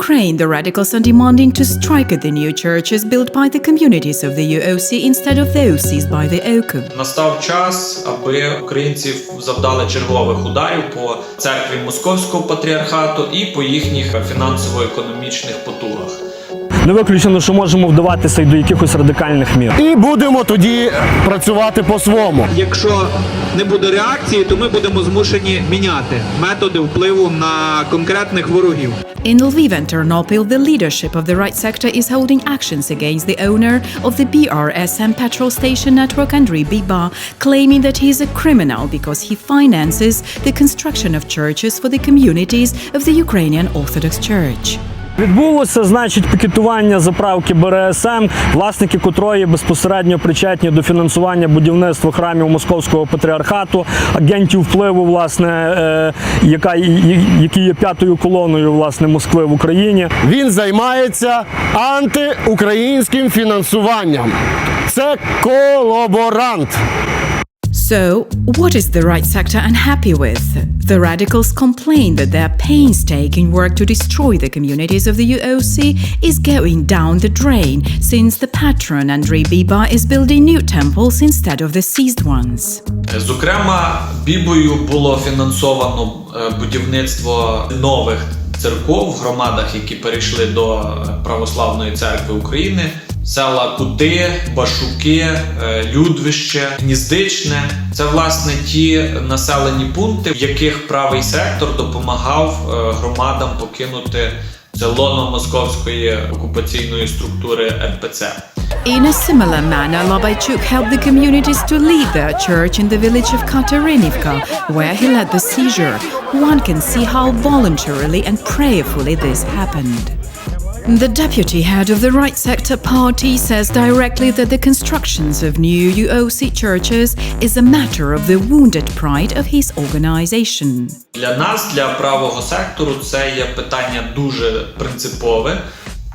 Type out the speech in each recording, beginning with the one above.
Ukraine, the radicals are demanding to strike at the new churches built by the communities of the UOC instead of those seized by the OCUP. Настав час, аби українців завдали чергових ударів по церкві Московського патріархату і по їхніх фінансово-економічних потугах. Не виключено, що можемо вдаватися й до якихось радикальних мір. І будемо тоді працювати по-своєму. Якщо не буде реакції, то ми будемо змушені міняти методи впливу на конкретних ворогів. In Lviv and Ternopil, the leadership of the right sector is holding actions against the owner of the BRSM petrol station network, Andriy Biba, claiming that he is a criminal because he finances the construction of churches for the communities of the Ukrainian Orthodox Church. Відбулося, значить, пікетування заправки БРСМ, власники котрої безпосередньо причетні до фінансування будівництва храмів Московського патріархату, агентів впливу, власне, які є п'ятою колоною, власне, Москви в Україні. Він займається антиукраїнським фінансуванням. Це колаборант. So, what is the right sector unhappy with? The radicals complain that their painstaking work to destroy the communities of the UOC is going down the drain, since the patron Andriy Biba is building new temples instead of the seized ones. Зокрема, Бібою було фінансовано будівництво нових церков в громадах, які перейшли до Православної церкви України. Села Кути, Башуки, Людвище, Гніздичне – це, власне, ті населені пункти, в яких правий сектор допомагав громадам покинути це лоно московської окупаційної структури РПЦ. In a similar manner, Lobaychuk helped the communities to leave their church in the village of Katerynivka, where he led the seizure. One can see how voluntarily and prayerfully this happened. The deputy head of the Right Sector Party says directly that the constructions of new UOC churches is a matter of the wounded pride of his organization. Для нас, для правого сектору, це є питання дуже принципове,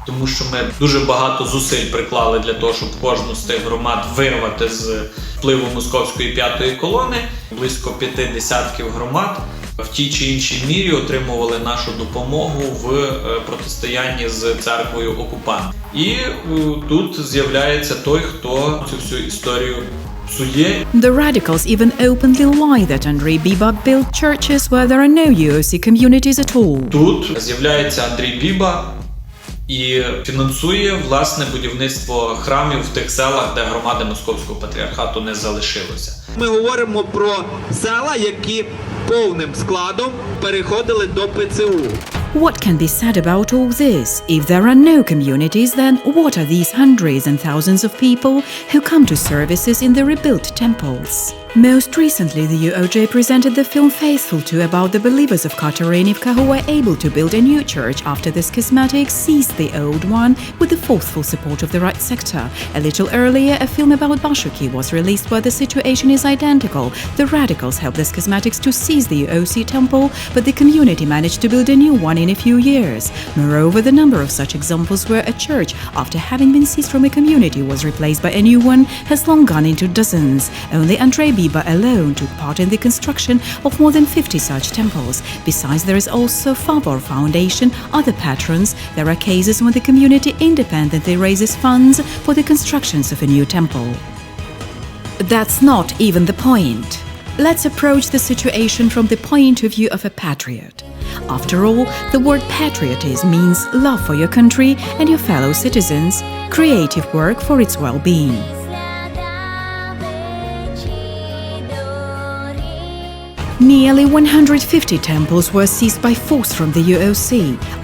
тому що ми дуже багато зусиль приклали для того, щоб кожну з тих громад вирвати з впливу московської п'ятої колони. Близько 50 громад в тій чи іншій мірі отримували нашу допомогу в протистоянні з церквою окупанта. І тут з'являється той, хто цю всю історію псує. The radicals even openly lie that Andriy Biba built churches where there are no UOC communities at all. Тут з'являється Андрій Біба і фінансує, власне, будівництво храмів в тих селах, де громади Московського патріархату не залишилося. Ми говоримо про села, які повним складом переходили до ПЦУ. What can be said about all this? If there are no communities, then what are these hundreds and thousands of people who come to services in the rebuilt temples? Most recently, the UOJ presented the film Faithful to about the believers of Katerynivka who were able to build a new church after the schismatics seized the old one with the forceful support of the right sector. A little earlier, a film about Bashuki was released where the situation is identical. The radicals helped the schismatics to seize the UOC temple, but the community managed to build a new one in a few years. Moreover, the number of such examples where a church, after having been seized from a community, was replaced by a new one has long gone into dozens. Only Andriy Biba alone took part in the construction of more than 50 such temples. Besides, there is also Favor Foundation, other patrons. There are cases when the community independently raises funds for the constructions of a new temple. That's not even the point. Let's approach the situation from the point of view of a patriot. After all, the word patriotism means love for your country and your fellow citizens, creative work for its well-being. Nearly 150 temples were seized by force from the UOC.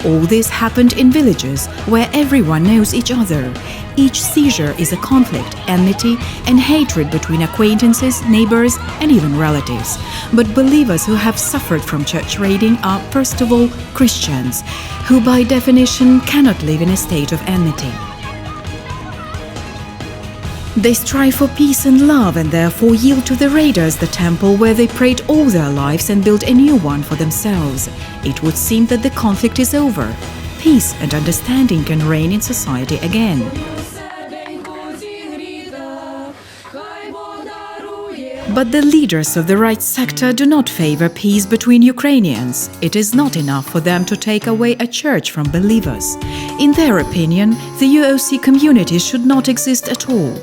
All this happened in villages where everyone knows each other. Each seizure is a conflict, enmity, and hatred between acquaintances, neighbors, and even relatives. But believers who have suffered from church raiding are, first of all, Christians, who by definition cannot live in a state of enmity. They strive for peace and love and therefore yield to the raiders the temple where they prayed all their lives and built a new one for themselves. It would seem that the conflict is over. Peace and understanding can reign in society again. But the leaders of the right sector do not favor peace between Ukrainians. It is not enough for them to take away a church from believers. In their opinion, the UOC community should not exist at all.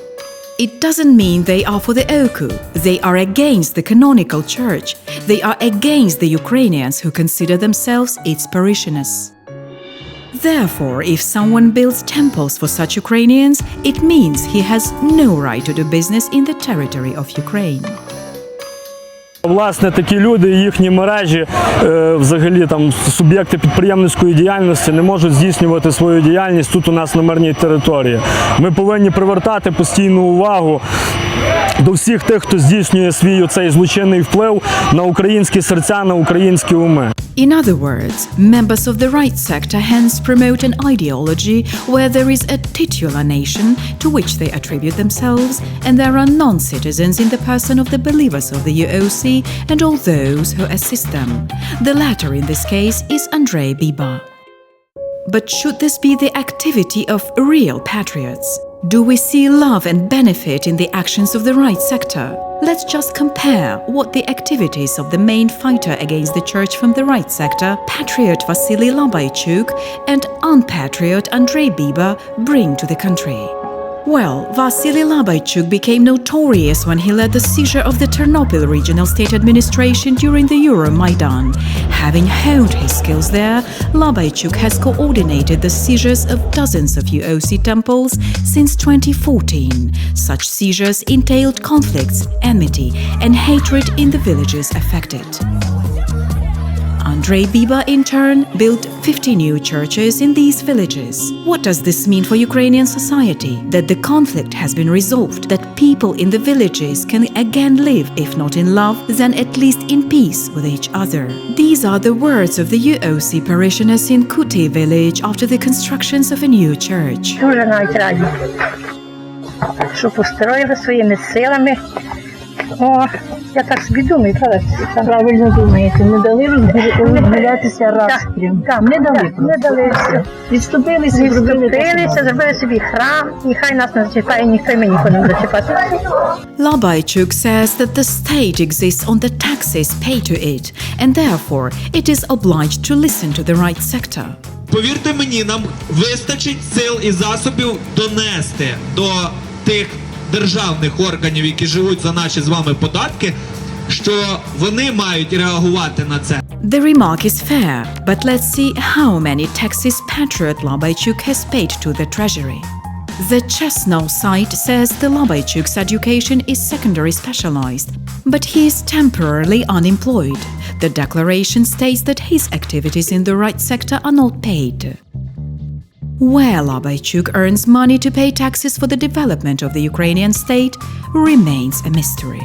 It doesn't mean they are for the OKU. They are against the canonical church. They are against the Ukrainians who consider themselves its parishioners. Therefore, if someone builds temples for such Ukrainians, it means he has no right to do business in the territory of Ukraine. Власне, такі люди і їхні мережі, взагалі там суб'єкти підприємницької діяльності не можуть здійснювати свою діяльність тут у нас на мирній території. Ми повинні привертати постійну увагу до всіх тих, хто здійснює свій оцей злочинний вплив на українські серця, на українські уми. In other words, members of the right sector hence promote an ideology where there is a titular nation to which they attribute themselves, and there are non-citizens in the person of the believers of the UOC and all those who assist them. The latter in this case is Andrei Biba. But should this be the activity of real patriots? Do we see love and benefit in the actions of the right sector? Let's just compare what the activities of the main fighter against the church from the right sector, patriot Vasily Labaychuk, and unpatriot Andrei Biba bring to the country. Well, Vasily Labaychuk became notorious when he led the seizure of the Ternopil regional state administration during the Euromaidan. Having honed his skills there, Labaychuk has coordinated the seizures of dozens of UOC temples since 2014. Such seizures entailed conflicts, enmity, and hatred in the villages affected. Andrei Biba, in turn, built 50 new churches in these villages. What does this mean for Ukrainian society? That the conflict has been resolved, that people in the villages can again live, if not in love, then at least in peace with each other. These are the words of the UOC parishioners in Kuti village after the constructions of a new church. Дуже навіть раді, що построїли своїми силами. О, я так собі думаю, правильно думаєте, не дали розгулятися распрям. Не дали все. Відступилися, зробили собі храм, і хай нас не зачіпає, ніхто й ми нікого не зачіпати. Labaychuk says that the state exists on the taxes paid to it, and therefore it is obliged to listen to the right sector. Повірте мені, нам вистачить сил і засобів донести до тих державних органів, які живуть за наші з вами податки, що вони мають реагувати на це. The remark is fair, but let's see how many taxes patriot Labaychuk has paid to the treasury. The Chesno site says the Labaychuk's education is secondary specialized, but he is temporarily unemployed. The declaration states that his activities in the right sector are not paid. Where Labaychuk earns money to pay taxes for the development of the Ukrainian state remains a mystery.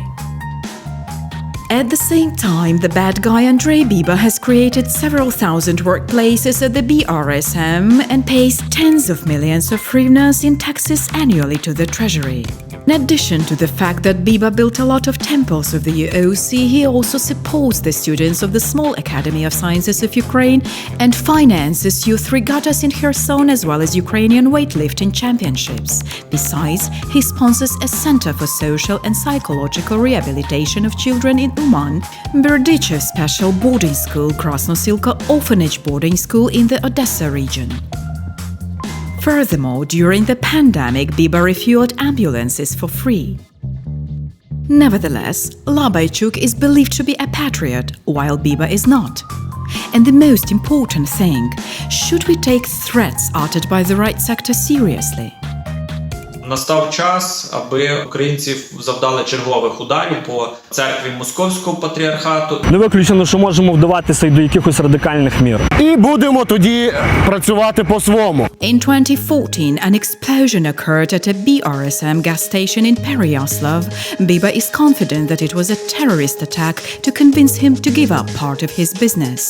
At the same time, the bad guy Andrei Biba has created several thousand workplaces at the BRSM and pays tens of millions of hryvnias in taxes annually to the treasury. In addition to the fact that Biba built a lot of temples of the UOC, he also supports the students of the Small Academy of Sciences of Ukraine and finances youth regattas in Kherson as well as Ukrainian weightlifting championships. Besides, he sponsors a center for social and psychological rehabilitation of children in Uman, Berdychev Special Boarding School, Krasnosilka Orphanage Boarding School in the Odessa region. Furthermore, during the pandemic, Biba refueled ambulances for free. Nevertheless, Labaychuk is believed to be a patriot, while Biba is not. And the most important thing, should we take threats uttered by the right sector seriously? Настав час, аби українці завдали чергових ударів по церкві Московського патріархату. Не виключено, що можемо вдаватися й до якихось радикальних мір. І будемо тоді працювати по-своєму. In 2014, an explosion occurred at a BRSM gas station in Pereyaslav. Biba is confident that it was a terrorist attack to convince him to give up part of his business.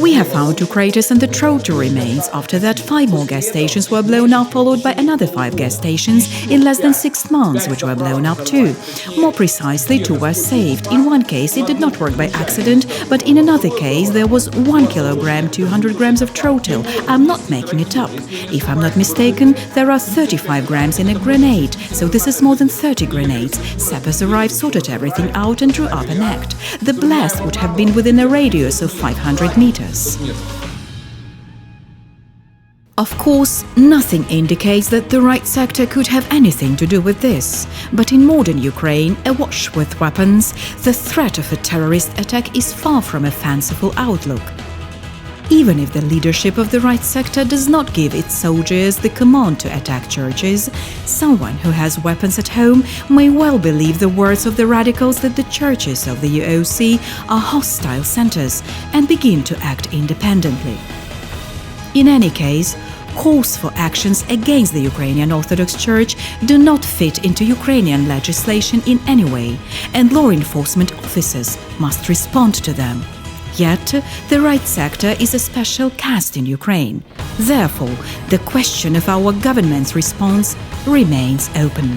We have found two craters and the Trotter remains. After that, 5 more gas stations were blown up, followed by another 5 gas stations stations in less than 6 months, which were blown up too. More precisely, 2 were saved. In one case, it did not work by accident, but in another case, there was 1 kilogram, 200 grams of trotyl. I'm not making it up. If I'm not mistaken, there are 35 grams in a grenade, so this is more than 30 grenades. Sappers arrived, sorted everything out, and drew up an act. The blast would have been within a radius of 500 meters. Of course, nothing indicates that the right sector could have anything to do with this. But in modern Ukraine, awash with weapons, the threat of a terrorist attack is far from a fanciful outlook. Even if the leadership of the right sector does not give its soldiers the command to attack churches, someone who has weapons at home may well believe the words of the radicals that the churches of the UOC are hostile centers and begin to act independently. In any case, calls for actions against the Ukrainian Orthodox Church do not fit into Ukrainian legislation in any way, and law enforcement officers must respond to them. Yet, the right sector is a special caste in Ukraine. Therefore, the question of our government's response remains open.